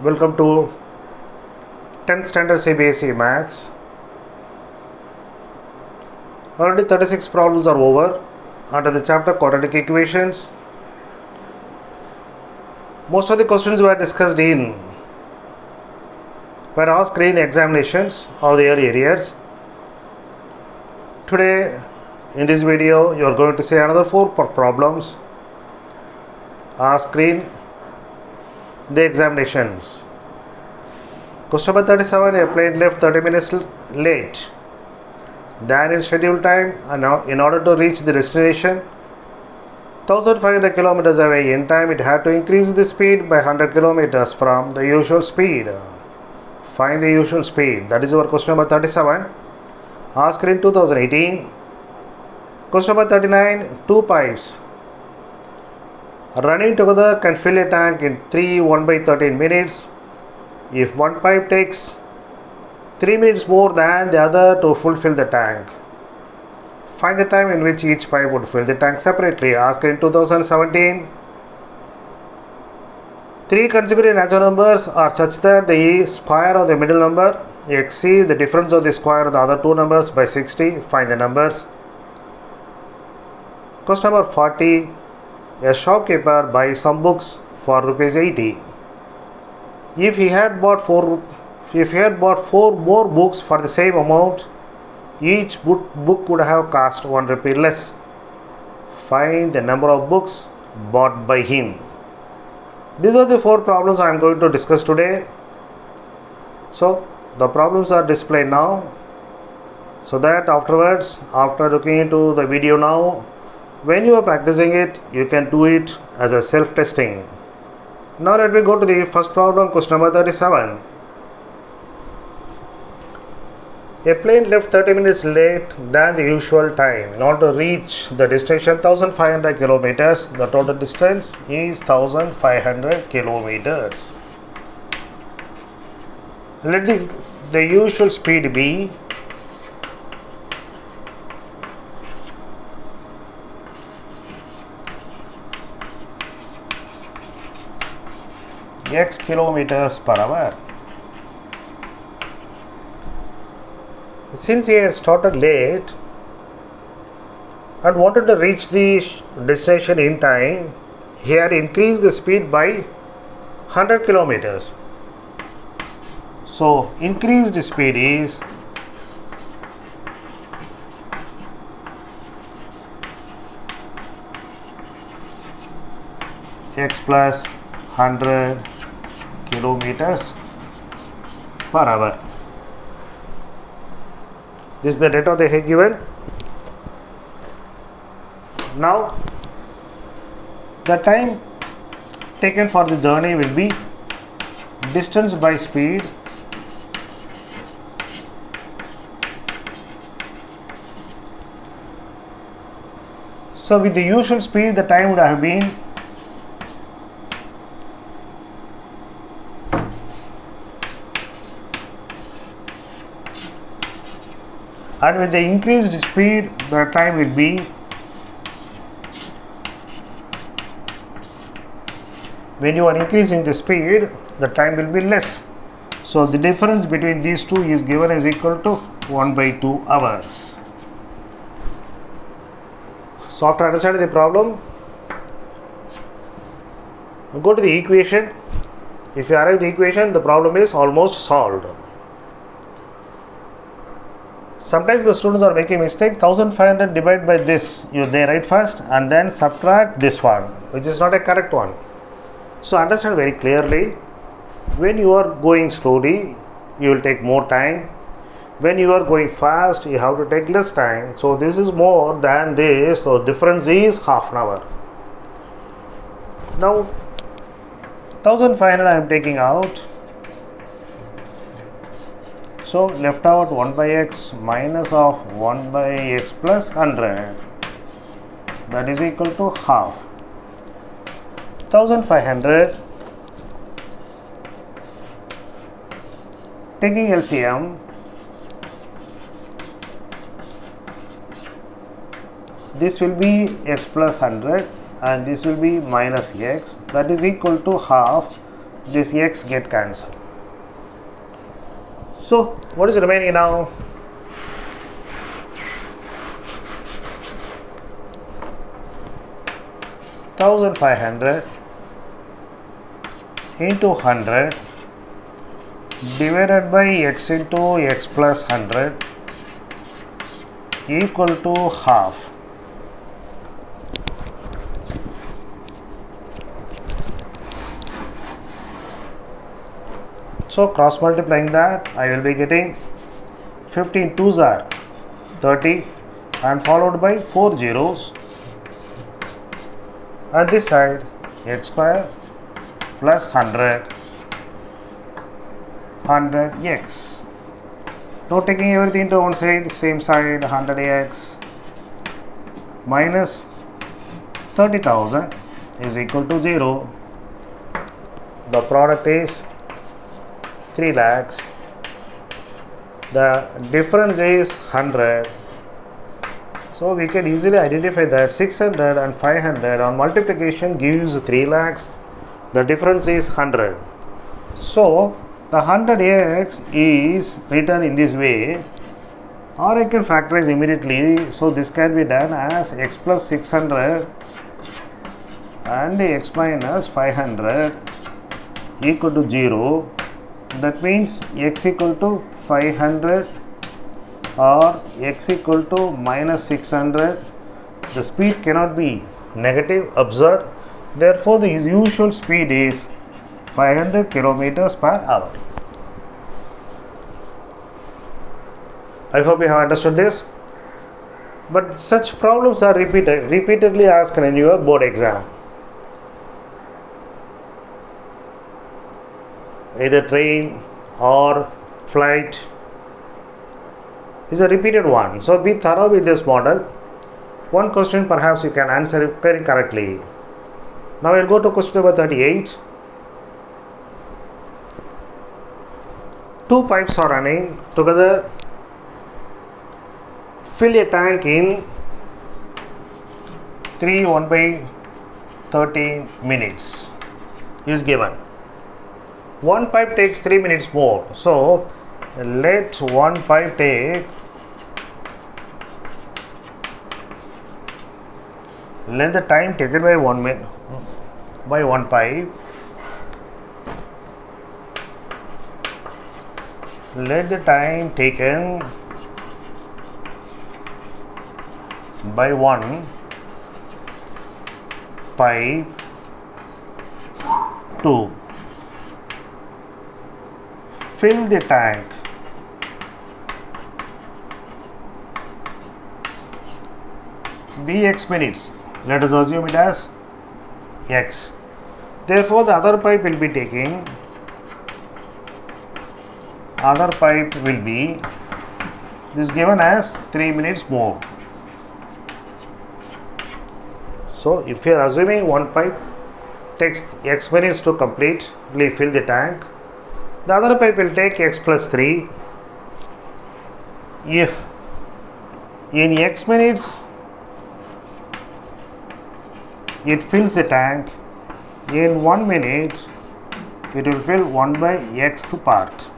Welcome to 10th standard CBSE Maths. Already 36 problems are over under the chapter quadratic equations. Most of the questions were discussed were asked in examinations of the earlier years. Today in this video you are going to see another 4 problems asked in the examinations. Question number 37, a plane left 30 minutes late than its scheduled time and in order to reach the destination 1500 kilometers away in time, it had to increase the speed by 100 kilometers from the usual speed. Find the usual speed. That is our question number 37, asked in 2018. Question number 39, two pipes running together can fill a tank in 3 1/13 minutes. If one pipe takes 3 minutes more than the other to fulfill the tank, find the time in which each pipe would fill the tank separately. Asked in 2017. Three consecutive natural numbers are such that the square of the middle number exceeds the difference of the square of the other two numbers by 60. Find the numbers. Question number 40. A shopkeeper buys some books for ₹80. If he had bought four more books for the same amount, each book would have cost ₹1 less. Find the number of books bought by him. These are the 4 problems I am going to discuss today. So the problems are displayed now, so that afterwards, after looking into the video now, when you are practicing it, you can do it as a self-testing. Now let me go to the first problem, question number 37. A plane left 30 minutes late than the usual time in order to reach the destination 1500 kilometers. The total distance is 1500 kilometers. Let the usual speed be x kilometers per hour. Since he had started late and wanted to reach the destination in time, he had increased the speed by 100 kilometers. So increased speed is x plus 100 kilometers per hour. This is the data they have given. Now the time taken for the journey will be distance by speed so with the usual speed the time would have been and with the increased speed the time will be when you are increasing the speed the time will be less. So the difference between these two is given as equal to 1/2 hours. So after understanding the problem, go to the equation. If you arrive at the equation, the problem is almost solved. Sometimes the students are making mistake. 1500 divided by this, they write first and then subtract this one, which is not a correct one. So understand very clearly, when you are going slowly, you will take more time. When you are going fast, you have to take less time. So this is more than this, so difference is half an hour. Now 1500 I am taking out. So left out 1/x minus of 1/x plus 100, that is equal to half. 1500 taking LCM, this will be x plus 100 and this will be minus x, that is equal to half. this x get cancelled. So what is remaining now? $1,500 into 100 divided by x into x plus 100 equal to half. So cross multiplying that, I will be getting 15 twos are 30 and followed by 4 zeros, and this side x square plus 100x. Now taking everything to one side, same side, 100x minus 30,000 is equal to 0. The product is 3 lakhs. The difference is 100. So we can easily identify that 600 and 500 on multiplication gives 3 lakhs. The difference is 100. So the 100x is written in this way, or I can factorize immediately. So this can be done as x plus 600 and x minus 500 equal to 0. That means x equal to 500 or x equal to minus 600. The speed cannot be negative, observed. Therefore, the usual speed is 500 kilometers per hour. I hope you have understood this. But such problems are repeatedly asked in your board exam. Either train or flight is a repeated one. So be thorough with this model. One question perhaps you can answer very correctly. Now we'll go to question number 38. Two pipes are running together. Fill a tank in 1/13 minutes is given. One pipe takes 3 minutes more. So let one pipe take, let the time taken by one pipe, let the time taken by one pipe to fill the tank be x minutes. Let us assume it as x. Therefore, the other pipe will be taking, this given as 3 minutes more. So if you are assuming one pipe takes x minutes to completely fill the tank, the other pipe will take x plus 3. If in x minutes it fills the tank, in 1 minute it will fill 1 by x part.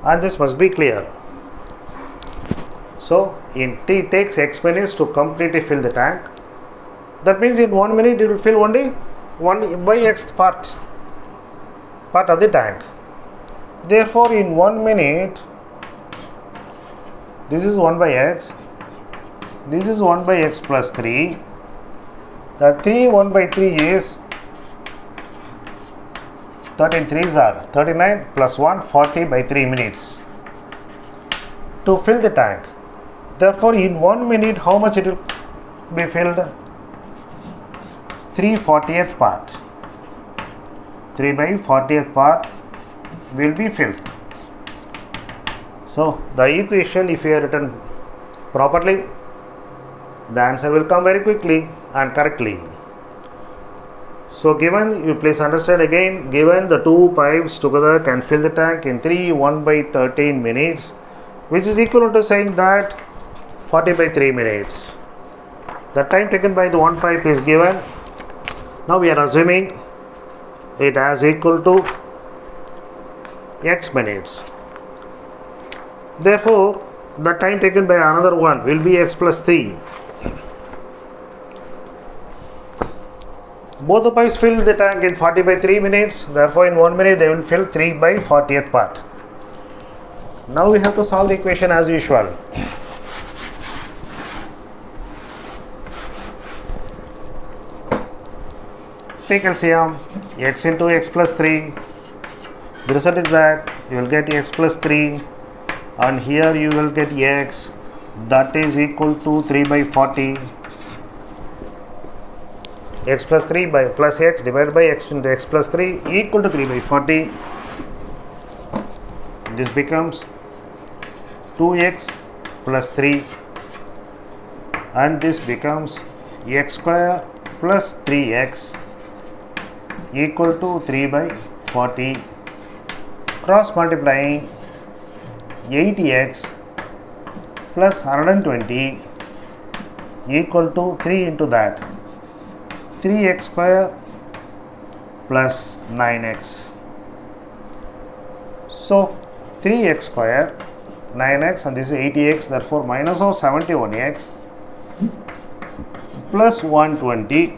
And this must be clear. So it takes x minutes to completely fill the tank. That means in 1 minute it will fill only 1 by x part of the tank. Therefore, in 1 minute, this is 1 by x, this is 1 by x plus 3. The 1 by 3 is 13 3s are 39 plus 1, 40 by 3 minutes to fill the tank. Therefore, in 1 minute, how much it will be filled? 3/40th part. 3 by 40th part will be filled. So, the equation, if you have written properly, the answer will come very quickly and correctly. So, given, you please understand again, given the two pipes together can fill the tank in 1/13 minutes, which is equal to saying that 40 by 3 minutes. The time taken by the one type is given. Now we are assuming it as equal to x minutes. Therefore, the time taken by another one will be x plus 3. Both the pipes fill the tank in 40 by 3 minutes. Therefore, in 1 minute they will fill 3 by 40th part. Now we have to solve the equation as usual. Take LCM, x into x plus 3. The result is that you will get x plus 3, and here you will get x, that is equal to 3 by 40. X plus 3 by plus x divided by x into x plus 3 equal to 3 by 40. This becomes 2x plus 3, and this becomes x square plus 3x equal to 3 by 40. Cross multiplying 80x plus 120 equal to 3 into that 3x square plus 9x. So 3x square 9x, and this is 80x, therefore minus of 71x plus 120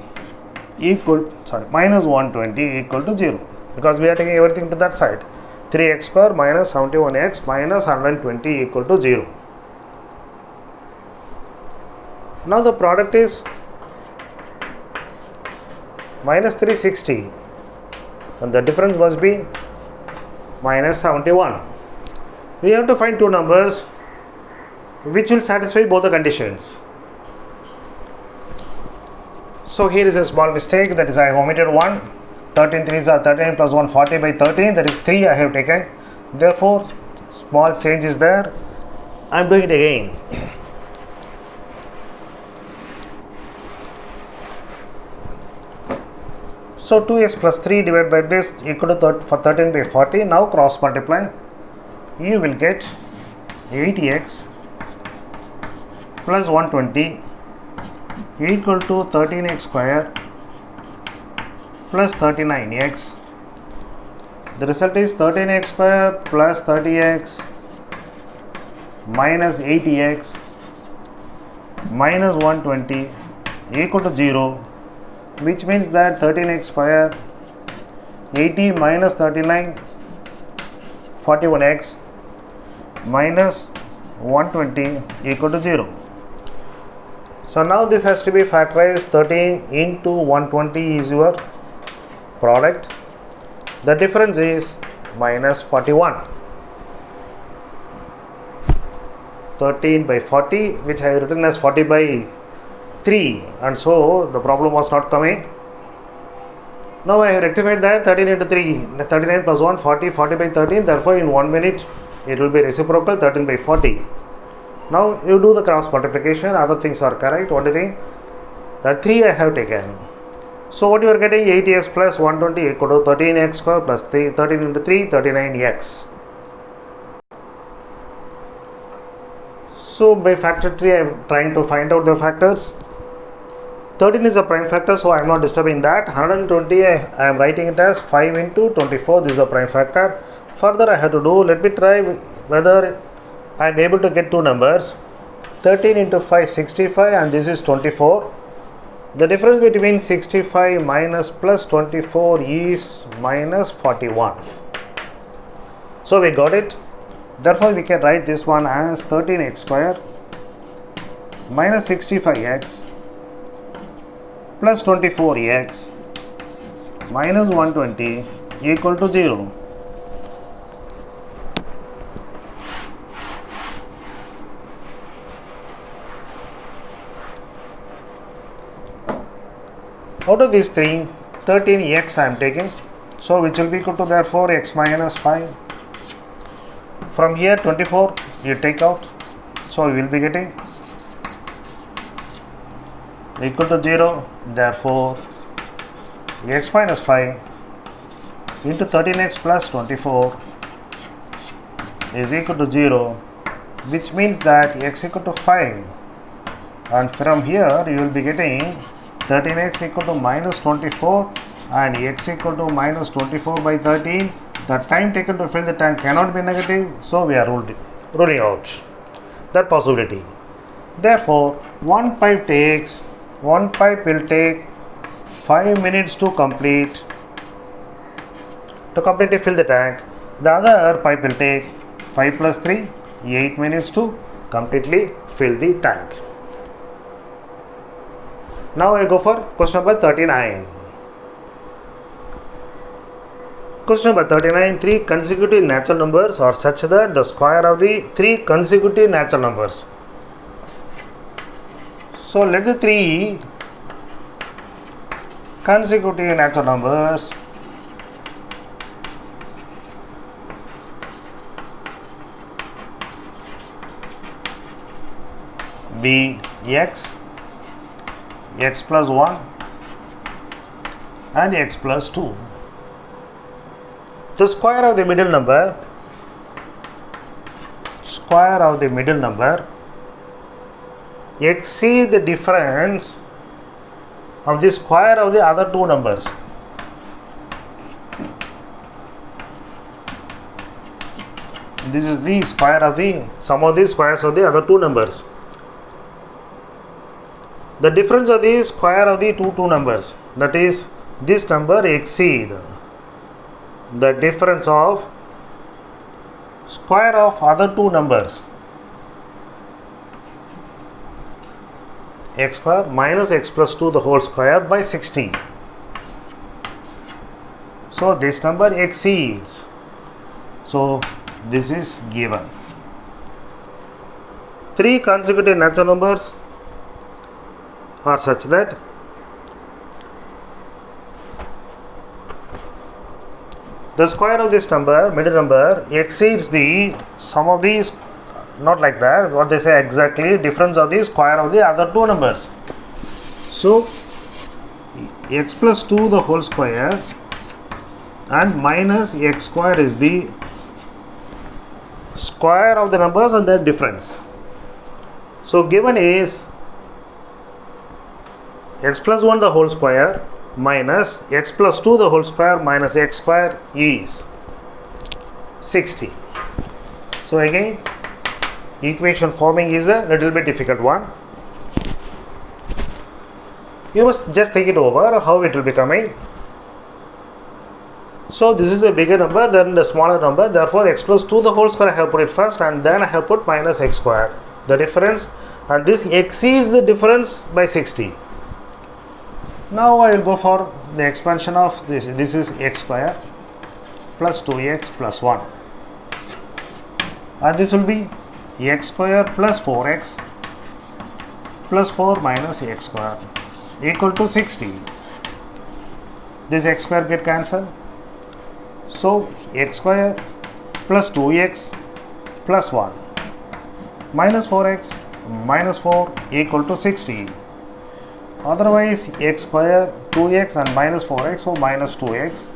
minus 120 equal to 0, because we are taking everything to that side. 3x square minus 71x minus 120 equal to 0. Now the product is minus 360, and the difference must be minus 71. We have to find two numbers which will satisfy both the conditions. So here is a small mistake, that is I omitted 1. 13 3s are 13 plus 1 40 by 13, that is 3 I have taken. Therefore, small change is there. I am doing it again. So 2x plus 3 divided by this equal to 13 by 40. Now cross multiply. You will get 80x plus 120 equal to 13x square plus 39x. The result is 13x square plus 30x minus 80x minus 120 equal to 0, which means that 13x square 80 minus 39 41x minus 120 equal to 0. So now this has to be factorized. 13 into 120 is your product. The difference is minus 41. 13 by 40, which I have written as 40 by 3, and so the problem was not coming. Now I have rectified that. 13 into 3, 39 plus 1, 40, 40 by 13. Therefore in 1 minute it will be reciprocal, 13 by 40. Now you do the cross multiplication, other things are correct. What do you think? That 3 I have taken. So what you are getting, 80x plus 120 equal to 13x square plus 3, 13 into 3, 39x. So by factor 3 I am trying to find out the factors. 13 is a prime factor, so I am not disturbing that. 120 I am writing it as 5 into 24, this is a prime factor. Further I have to do, let me try whether I am able to get two numbers. 13 into 5 65, and this is 24. The difference between 65 minus plus 24 is minus 41. So we got it. Therefore we can write this one as 13x square minus 65x plus 24x minus 120 equal to 0. Out of these three, 13x I am taking, so which will be equal to therefore x minus 5. From here 24 you take out, so we will be getting equal to 0. Therefore x minus 5 into 13x plus 24 is equal to 0, which means that x equal to 5 and from here you will be getting 13x equal to minus 24 and x equal to minus 24 by 13. The time taken to fill the tank cannot be negative, so we are ruling out that possibility. Therefore, one pipe will take 5 minutes to completely fill the tank. The other pipe will take 5 plus 3, 8 minutes to completely fill the tank. Now I go for question number 39. Question number 39. 3 consecutive natural numbers are such that the square of the 3 consecutive natural numbers. So let the 3 consecutive natural numbers be x, x plus 1 and x plus 2. The square of the middle number exceed the difference of the square of the other two numbers. This is the square of the sum of the squares of the other two numbers. The difference of the square of the two numbers, that is, this number exceed the difference of square of other two numbers, x square minus x plus 2 the whole square by 60. So this number exceeds. So this is given. 3 consecutive natural numbers are such that the square of this number, middle number, exceeds the sum of these, not like that, what they say exactly, difference of the square of the other two numbers. So x plus 2 the whole square and minus x square is the square of the numbers and their difference. So given is x plus 1 the whole square minus x plus 2 the whole square minus x square is 60. So again, equation forming is a little bit difficult one. You must just think it over how it will be coming. So this is a bigger number than the smaller number, therefore x plus 2 the whole square I have put it first and then I have put minus x square, the difference, and this exceeds the difference by 60. Now I will go for the expansion of this. This is x square plus 2x plus 1 and this will be x square plus 4x plus 4 minus x square equal to 60. This x square get cancelled. So x square plus 2x plus 1 minus 4x minus 4 equal to 60. Otherwise x square, 2x and minus 4x, so minus 2x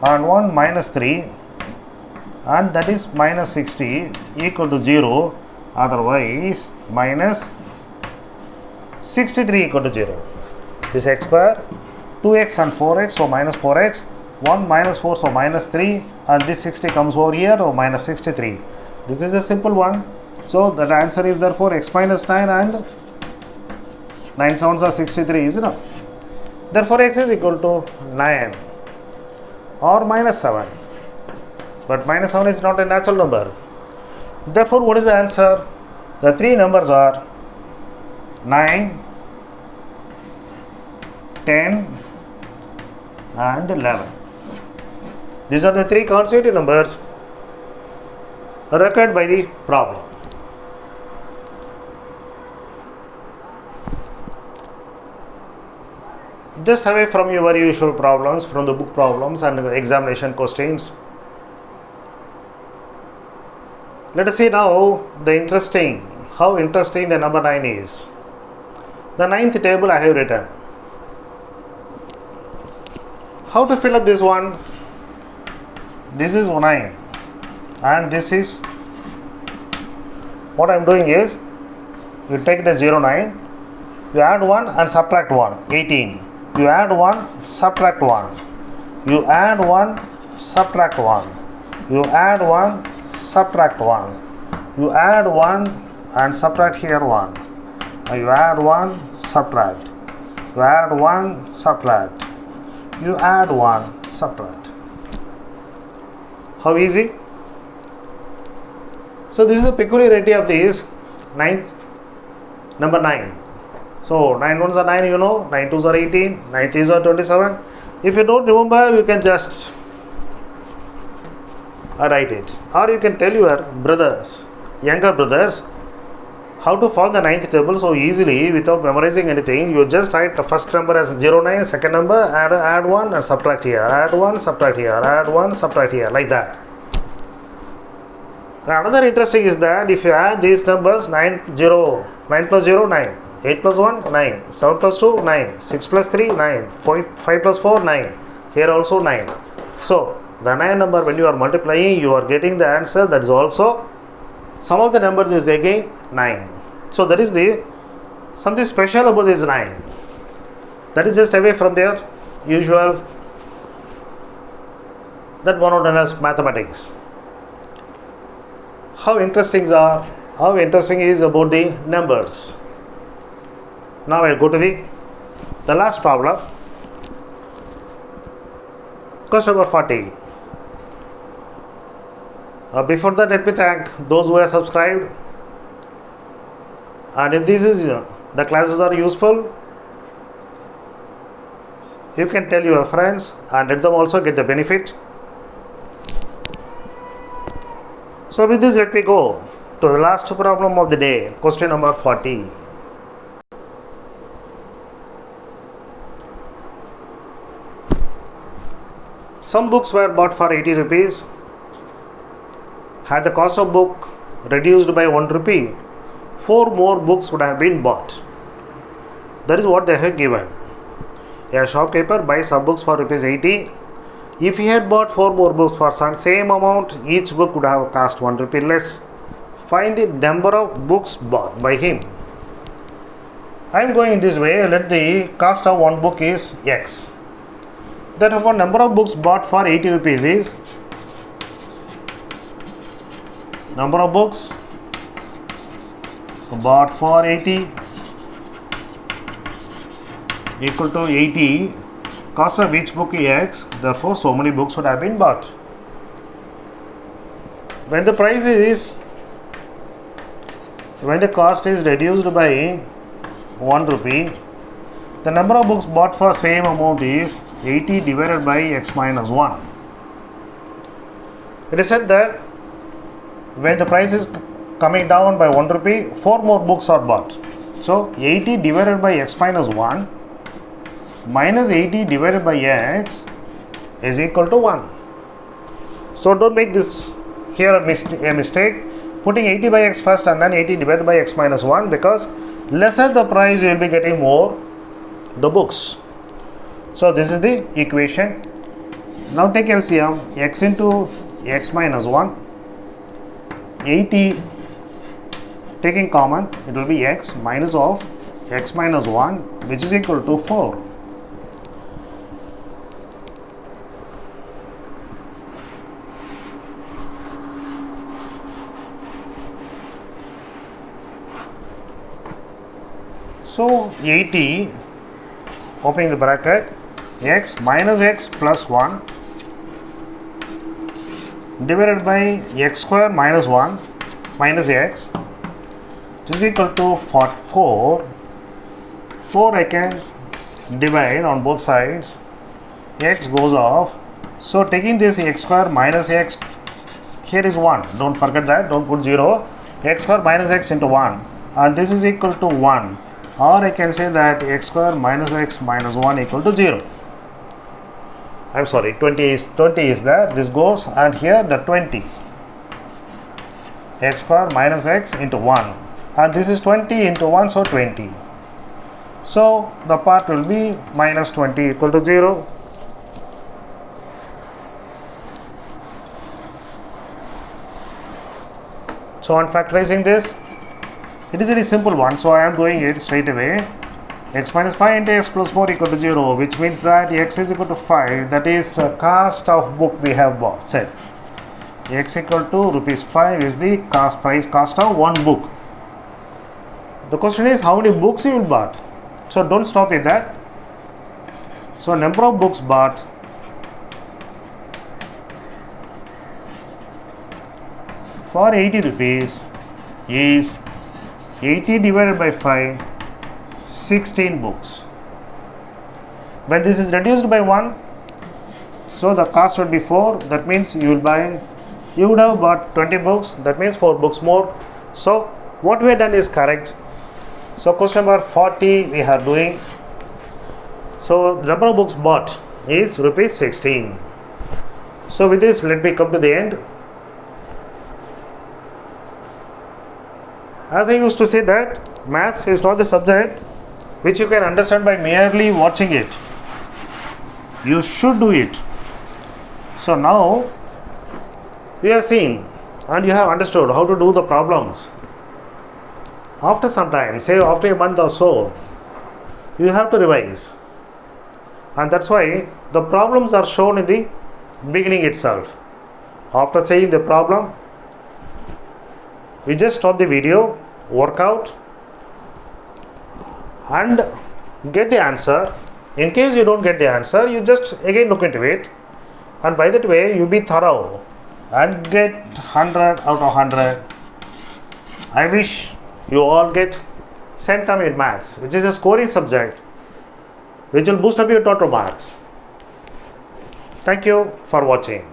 and 1 minus 3 and that is minus 60 equal to 0. Otherwise minus 63 equal to 0. This x square, 2x and 4x, so minus 4x, 1 minus 4, so minus 3 and this 60 comes over here, or minus 63. This is a simple one. So the answer is therefore x minus 9 and 9 sevens are 63 is enough. Therefore x is equal to 9 or minus 7. But minus 7 is not a natural number. Therefore what is the answer? The three numbers are 9, 10 and 11. These are the three consecutive numbers required by the problem. Just away from your usual problems, from the book problems and examination questions. Let us see now how interesting the number 9 is. The ninth table I have written. How to fill up this one? This is 9 and this is, what I am doing is, you take the 0, 9 You add 1 and subtract 1. 18. You add 1, subtract 1. You add 1, subtract 1. You add 1, subtract 1. You add 1 and subtract here 1. You add 1, subtract. You add 1, subtract. You add 1, subtract. How easy? So this is the peculiarity of this number 9. So 9 ones are 9, you know, 9 twos are 18, 9 threes are 27. If you don't remember, you can just write it. Or you can tell your brothers, younger brothers, how to form the ninth table so easily without memorizing anything. You just write the first number as 09, second number, add 1 and subtract here, add 1, subtract here, add 1, subtract here, like that. And another interesting is that if you add these numbers 9 plus 0, 9. 8 plus 1, 9. 7 plus 2, 9. 6 plus 3, 9. 5 plus 4, 9. Here also 9. So, the 9 number, when you are multiplying, you are getting the answer. That is also, sum of the numbers is again 9. So, that is the something special about this 9. That is just away from their usual, that monotonous mathematics. How interesting is about the numbers. Now I will go to the last problem. Question number 40. Before that, let me thank those who have subscribed. And if this is the classes are useful, you can tell your friends and let them also get the benefit. So with this, let me go to the last problem of the day. Question number 40. Some books were bought for 80 rupees. Had the cost of book reduced by 1 rupee, 4 more books would have been bought. That is what they have given. A shopkeeper buys some books for rupees 80. If he had bought 4 more books for some same amount, each book would have cost 1 rupee less. Find the number of books bought by him. I am going this way. Let the cost of one book is X. Therefore, number of books bought for 80 rupees is number of books bought for 80 equal to 80, cost of each book is X. Therefore, so many books would have been bought. When the cost is reduced by 1 rupee, the number of books bought for same amount is 80 divided by X minus 1. It is said that when the price is coming down by 1 rupee, 4 more books are bought. So 80 divided by X minus 1 minus 80 divided by X is equal to 1. So don't make this here a mistake, putting 80 by X first and then 80 divided by X minus 1, because lesser the price you will be getting more the books. So this is the equation. Now take LCM. X into X minus 1, 80 taking common, it will be X minus of X minus 1, which is equal to 4. So 80, opening the bracket, X minus X plus 1 divided by X square minus 1 minus X, which is equal to 4. 4 I can divide on both sides. X goes off. So taking this X square minus X, here is 1. Don't forget that. Don't put 0. X square minus X into 1. And this is equal to 1. Or I can say that X square minus X minus 1 equal to 0. I am sorry, 20 is there. This goes, and here the 20. X square minus X into 1. And this is 20 into 1, so 20. So the part will be minus 20 equal to 0. So on factorizing this, it is a very simple one, so I am doing it straight away. x minus 5 into x plus 4 equal to 0, which means that x is equal to 5. That is the cost of book we have bought. Said x equal to rupees 5 is the cost of one book. The question is how many books you will bought. So don't stop at that. So number of books bought for 80 rupees is 80 divided by 5, 16 books. When this is reduced by 1, so the cost would be 4. That means you would have bought 20 books. That means 4 books more. So what we have done is correct. So question number 40 we are doing. So the number of books bought is rupees 16. So with this, let me come to the end. As I used to say that maths is not the subject which you can understand by merely watching it. You should do it. So now you have seen and you have understood how to do the problems. After some time, say after a month or so, you have to revise. And that's why the problems are shown in the beginning itself. After saying the problem, you just stop the video, work out and get the answer. In case you don't get the answer, you just again look into it, and by that way you be thorough and get 100 out of 100. I wish you all get centum in maths, which is a scoring subject which will boost up your total marks. Thank you for watching.